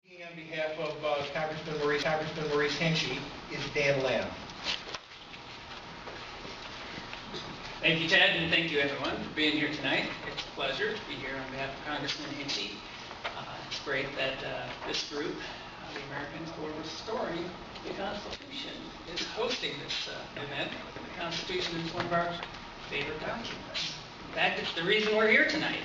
On behalf of Congressman Maurice Hinchey is Dan Lamb. Thank you, Ted, and thank you, everyone, for being here tonight. It's a pleasure to be here on behalf of Congressman Hinchey. It's great that this group, the Americans for Restoring the Constitution, is hosting this event. The Constitution is one of our favorite documents. In fact, it's the reason we're here tonight.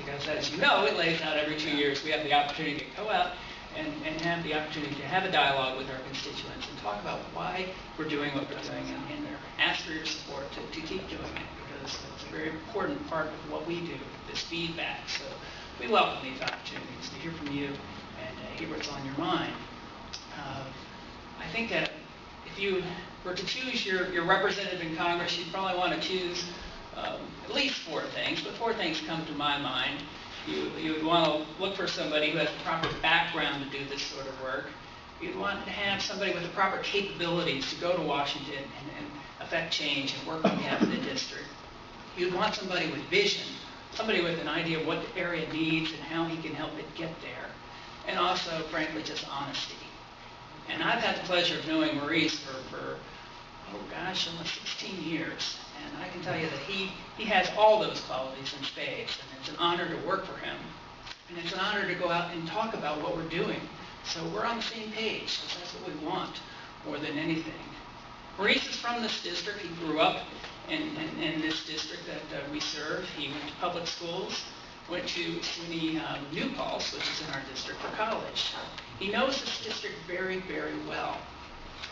Because, as you know, it lays out every 2 years. We have the opportunity to go out and have the opportunity to have a dialogue with our constituents and talk about why we're doing what we're doing and ask for your support to keep doing it, because it's a very important part of what we do, this feedback. So we welcome these opportunities to hear from you and hear what's on your mind. I think that if you were to choose your representative in Congress, you'd probably want to choose at least 4 things, but 4 things come to my mind. You would want to look for somebody who has the proper background to do this sort of work. You'd want to have somebody with the proper capabilities to go to Washington and affect change and work on behalf of the district. You'd want somebody with vision, somebody with an idea of what the area needs and how he can help it get there. And also, frankly, just honesty. And I've had the pleasure of knowing Maurice for almost 16 years. And I can tell you that he has all those qualities in spades, and it's an honor to work for him. And it's an honor to go out and talk about what we're doing. So we're on the same page, because that's what we want more than anything. Maurice is from this district. He grew up in this district that we serve. He went to public schools, went to SUNY New Paltz, which is in our district, for college. He knows this district very, very well.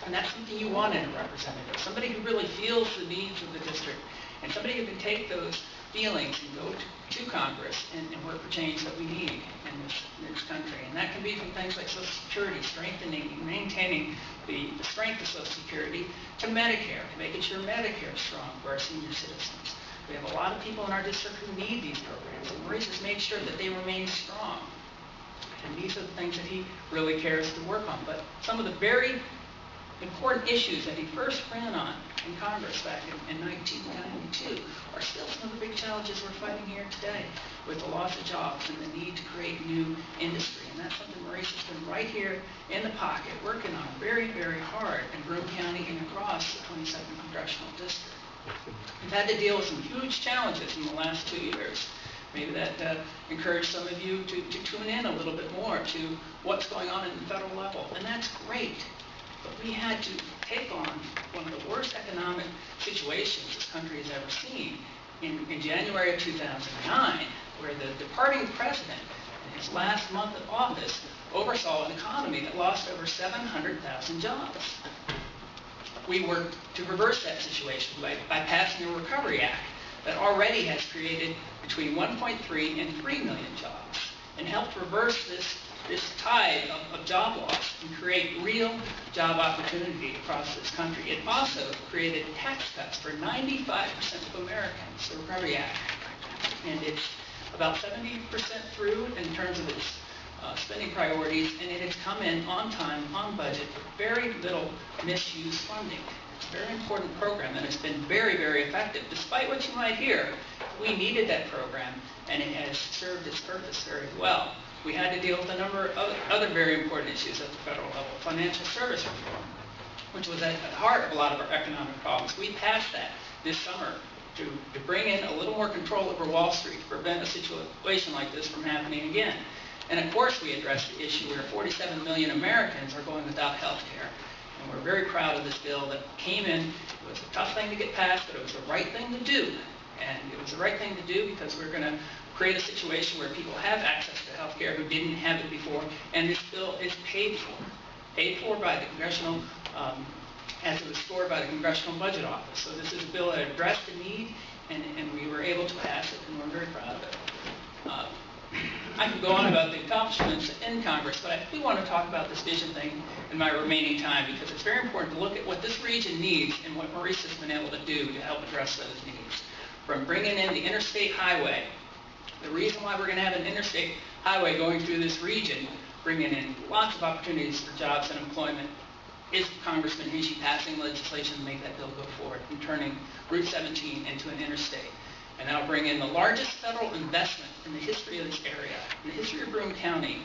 And that's something you want in a representative, somebody who really feels the needs of the district, and somebody who can take those feelings and go to Congress and work for change that we need in this country. And that can be from things like Social Security, strengthening and maintaining the strength of Social Security, to Medicare, to making sure Medicare is strong for our senior citizens. We have a lot of people in our district who need these programs, and Maurice has made sure that they remain strong. And these are the things that he really cares to work on. But some of the very important issues that he first ran on in Congress back in 1992 are still some of the big challenges we're fighting here today, with the loss of jobs and the need to create new industry. And that's something Maurice has been right here in the pocket, working on very, very hard in Broome County and across the 22nd Congressional District. We've had to deal with some huge challenges in the last 2 years. Maybe that encouraged some of you to tune in a little bit more to what's going on at the federal level, and that's great. But we had to take on one of the worst economic situations this country has ever seen in January of 2009, where the departing president, in his last month of office, oversaw an economy that lost over 700,000 jobs. We worked to reverse that situation by passing a Recovery Act that already has created between 1.3 and 3 million jobs, and helped reverse this tide of job loss and create real job opportunity across this country. It also created tax cuts for 95% of Americans, the Recovery Act. And it's about 70% through in terms of its spending priorities, and it has come in on time, on budget, with very little misused funding. It's a very important program, and it's been very, very effective. Despite what you might hear, we needed that program, and it has served its purpose very well. We had to deal with a number of other very important issues at the federal level. Financial service reform, which was at the heart of a lot of our economic problems. We passed that this summer to bring in a little more control over Wall Street, to prevent a situation like this from happening again. And of course we addressed the issue where 47 million Americans are going without health care. And we're very proud of this bill that came in. It was a tough thing to get passed, but it was the right thing to do. And it was the right thing to do because we're going to create a situation where people have access to health care who didn't have it before, and this bill is paid for by the Congressional, as it was scored by the Congressional Budget Office. So this is a bill that addressed the need, and we were able to pass it, and we're very proud of it. I could go on about the accomplishments in Congress, but I do want to talk about this vision thing in my remaining time, because it's very important to look at what this region needs and what Maurice has been able to do to help address those needs. From bringing in the interstate highway. The reason why we're going to have an interstate highway going through this region, bringing in lots of opportunities for jobs and employment, is Congressman Hinchey passing legislation to make that bill go forward and turning Route 17 into an interstate. And that'll bring in the largest federal investment in the history of this area, in the history of Broome County,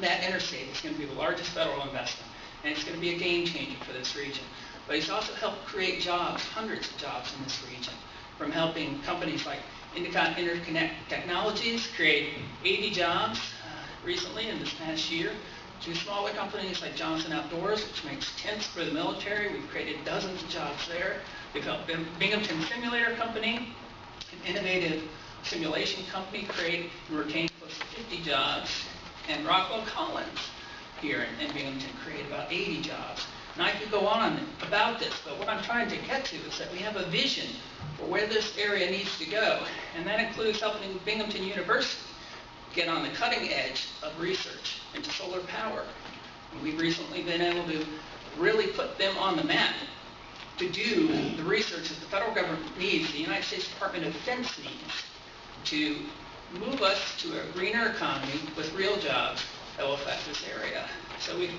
that interstate is going to be the largest federal investment, and it's going to be a game changer for this region. But he's also helped create jobs, hundreds of jobs in this region, from helping companies like Interconnect Technologies create 80 jobs recently in this past year, to smaller companies like Johnson Outdoors, which makes tents for the military. We've created dozens of jobs there. We've helped Binghamton Simulator Company, an innovative simulation company, create and retain close to 50 jobs. And Rockwell Collins here in Binghamton create about 80 jobs. And I could go on about this, but what I'm trying to get to is that we have a vision for where this area needs to go, and that includes helping Binghamton University get on the cutting edge of research into solar power. And we've recently been able to really put them on the map to do the research that the federal government needs, the United States Department of Defense needs, to move us to a greener economy with real jobs that will affect this area. So we've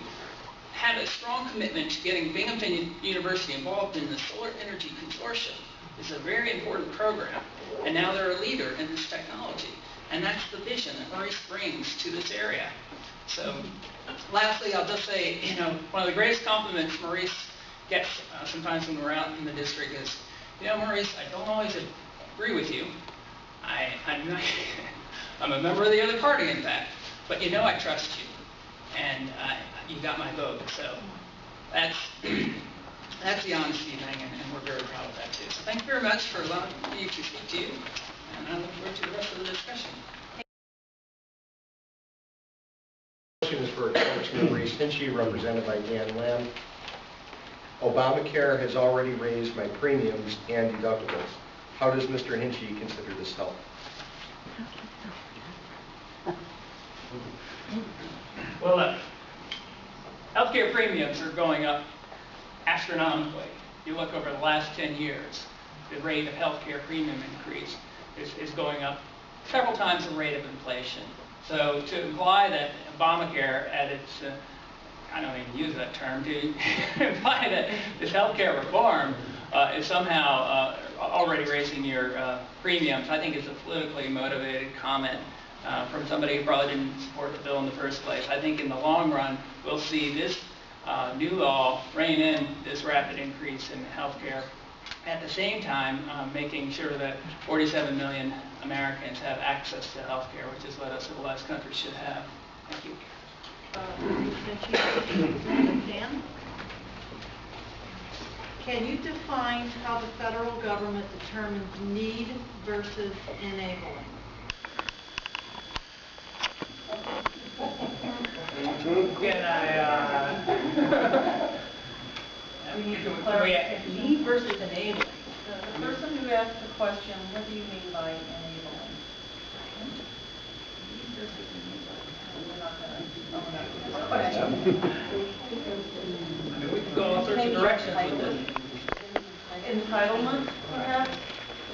had a strong commitment to getting Binghamton University involved in the Solar Energy Consortium. It's a very important program, and now they're a leader in this technology. And that's the vision that Maurice brings to this area. So lastly, I'll just say, one of the greatest compliments Maurice gets sometimes when we're out in the district is, Maurice, I don't always agree with you. I'm a member of the other party, in fact, but I trust you, and you got my vote. So that's the honesty thing, and we're very proud of that too. So thank you very much for allowing me to speak to you, and I look forward to the rest of the discussion. The question is for Congressman Maurice Hinchey, represented by Dan Lamb. Obamacare has already raised my premiums and deductibles. How does Mr. Hinchey consider this help? Well, look, healthcare premiums are going up astronomically. You look over the last 10 years, the rate of healthcare premium increase is going up several times the rate of inflation. So to imply that Obamacare at its, I don't even use that term, to imply that this healthcare reform is somehow already raising your premiums, I think is a politically motivated comment from somebody who probably didn't support the bill in the first place. I think in the long run, we'll see this new law rein in this rapid increase in health care, at the same time making sure that 47 million Americans have access to health care, which is what a civilized country should have. Thank you. Dan? Can you define how the federal government determines need versus enabling? Need versus enabling. The person who asked the question, what do you mean by enabling? Need versus enabling. We're not going to I mean, we can go all sorts of directions with this. Entitlement, perhaps?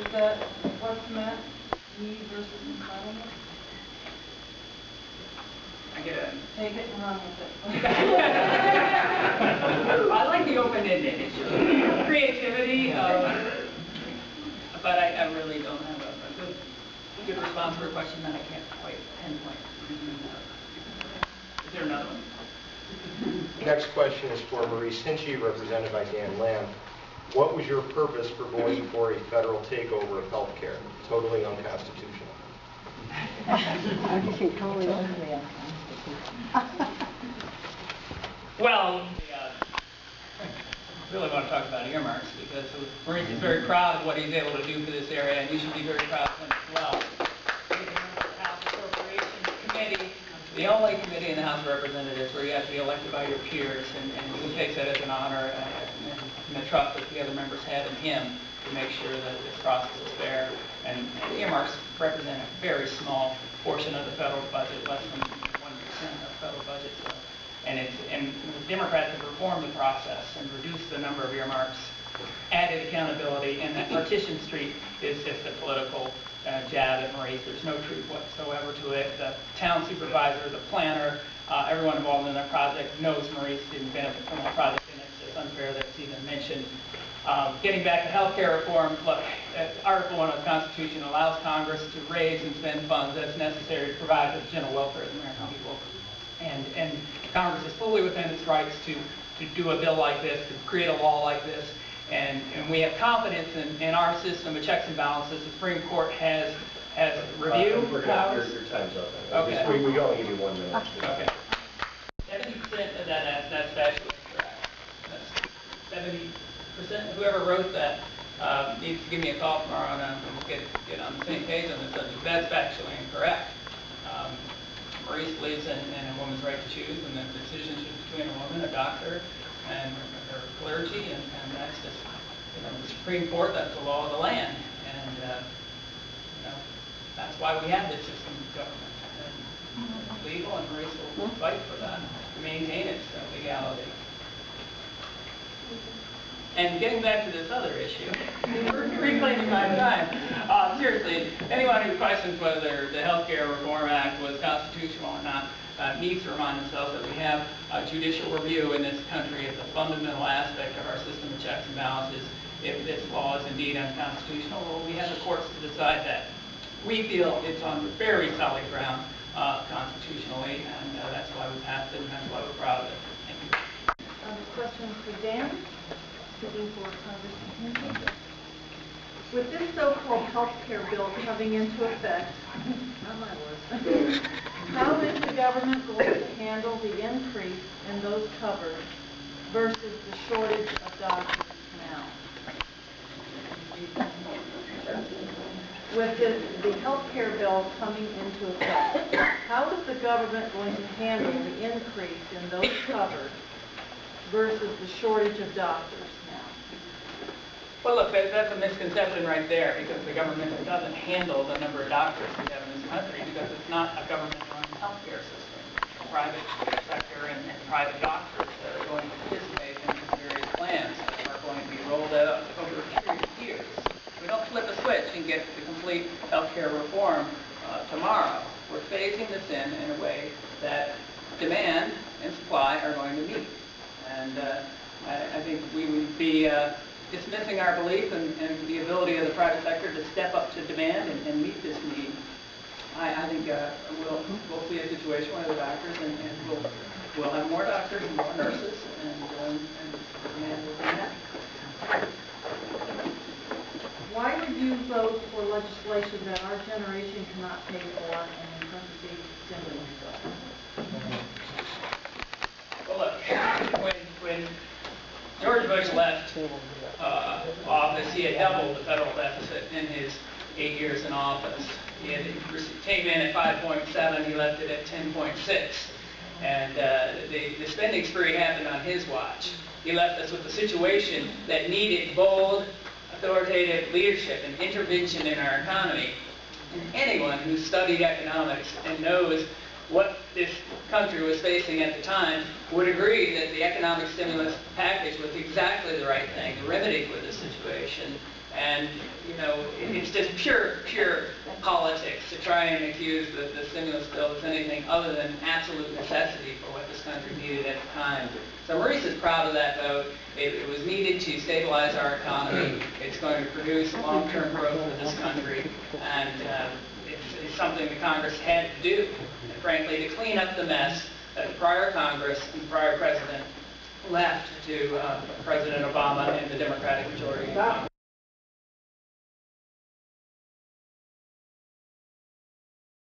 Is that what's meant? Need versus entitlement? I get it. Take it and run with it. I like the open-ended creativity, but I really don't have a good response for a question that I can't quite pinpoint. Is there another one? Next question is for Maurice Hinchey, represented by Dan Lamb. What was your purpose for voting for a federal takeover of health care? Totally unconstitutional. Totally unconstitutional. Well, I really want to talk about earmarks because Maurice is very proud of what he's able to do for this area, and you should be very proud of him as well. He's a member of the House Appropriations Committee, the only committee in the House of Representatives where you have to be elected by your peers, and he takes that as an honor and the trust that the other members have in him to make sure that this process is fair. And earmarks represent a very small portion of the federal budget, less than 1% of the federal budget. So, and the Democrats have reformed the process and reduced the number of earmarks, added accountability, and that partition street is just a political jab at Maurice. There's no truth whatsoever to it. The town supervisor, the planner, everyone involved in that project knows Maurice didn't benefit from the project, and it's just unfair that it's even mentioned. Getting back to health care reform, look, Article 1 of the Constitution allows Congress to raise and spend funds as necessary to provide for the general welfare of the American people. And Congress is fully within its rights to do a bill like this, to create a law like this. And we have confidence in our system of checks and balances. The Supreme Court has review powers. Your time's up. Okay. We can only give you 1 minute. Okay. 70% of that's factually correct. That's 70%. Whoever wrote that needs to give me a call tomorrow and get on the same page on this subject. That's factually incorrect. Maurice believes in a woman's right to choose, and the decision is between a woman, a doctor, and her clergy, and that's just, the Supreme Court, that's the law of the land, and that's why we have this system of government. And it's legal, and Maurice will fight for that, to maintain its legality. And getting back to this other issue, we're reclaiming my time. Seriously, anyone who questions whether the Health Care Reform Act was constitutional or not needs to remind themselves that we have judicial review in this country. It's a fundamental aspect of our system of checks and balances. If this law is indeed unconstitutional, well, we have the courts to decide that. We feel it's on very solid ground constitutionally, and that's why we passed it, and that's why we're proud of it. Thank you. Questions for Dan? Speaking for Congressman Hinchey. With this so-called health care bill coming into effect, not my words, how is the government going to handle the increase in those covered versus the shortage of doctors now? With the health care bill coming into effect, how is the government going to handle the increase in those covered versus the shortage of doctors now? Well, look, that's a misconception right there, because the government doesn't handle the number of doctors we have in this country, because it's not a government-run healthcare system. Private sector and private doctors that are going to participate in these various plans that are going to be rolled out over a period of years. We don't flip a switch and get the complete healthcare reform tomorrow. We're phasing this in a way that demand and supply are going to meet. And I think we would be dismissing our belief in the ability of the private sector to step up to demand and meet this need. I think we'll see a situation where the doctors and we'll have more doctors and more nurses, and demand will be met. Why would you vote for legislation that our generation cannot pay for and in parentheses stimulus bill? Well, look, when George Bush left office, he had doubled the federal deficit in his 8 years in office. He came in at 5.7, he left it at 10.6. And the spending spree happened on his watch. He left us with a situation that needed bold, authoritative leadership and intervention in our economy. And anyone who studied economics and knows what this country was facing at the time would agree that the economic stimulus package was exactly the right thing, the remedy for this situation. And, it's just pure politics to try and accuse the stimulus bill as anything other than absolute necessity for what this country needed at the time. So Maurice is proud of that vote. It was needed to stabilize our economy. It's going to produce long-term growth for this country. And it's something the Congress had to do, and frankly, to clean up the mess that the prior Congress and the prior president left to President Obama and the Democratic majority of Congress.